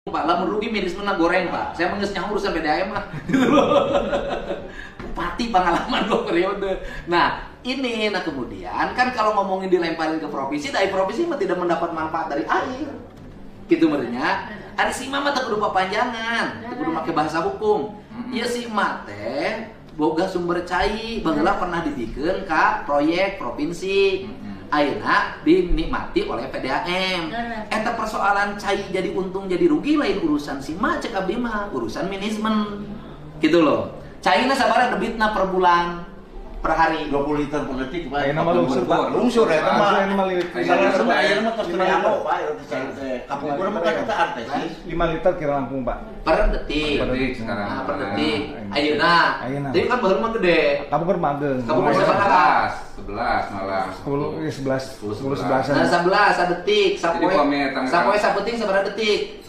Pak, lamun rugi manajemen goreng Pak. Saya menges nyaur urusan PDAM mah. Bupati pengalaman 2 periode. Nah ini, kemudian kan kalau ngomongin dilemparin ke provinsi, dari provinsi mah tidak mendapat manfaat dari air. Gitu merenya. Ada si mama tak kudu papanjangan, tak kudu pakai bahasa hukum. Iya si mate boga sumber cai, bageula pernah dibikeun ka proyek provinsi. Ayeuna dinikmati oleh PDAM. Eta persoalan cai jadi untung jadi rugi lain urusan si mah cek abdi mah, urusan manajemen. Gitu loh. Caina sabaraha debitna per bulan, per hari 20 liter per detik Pak. Ayeuna mah lungsur Pak. Lungsur eta mah. Ayeuna mah lilit. Salah sama ayeuna mah tos teriano Pak, eta cai teh. Kapungkur mah kan eta artes sih. 5 liter kira Lampung Pak. per detik. Per detik sekarang. Nah, per detik. Ayeuna. Ayeuna. Tapi kan baru mah gede. Kamu kan mageng. Kamu kan Umur sabaraha? 11 malah. 10, 11, 10, 11. Nah, 11 detik. Jadi pomet tanggal- Sapoe sapeting sabaraha detik?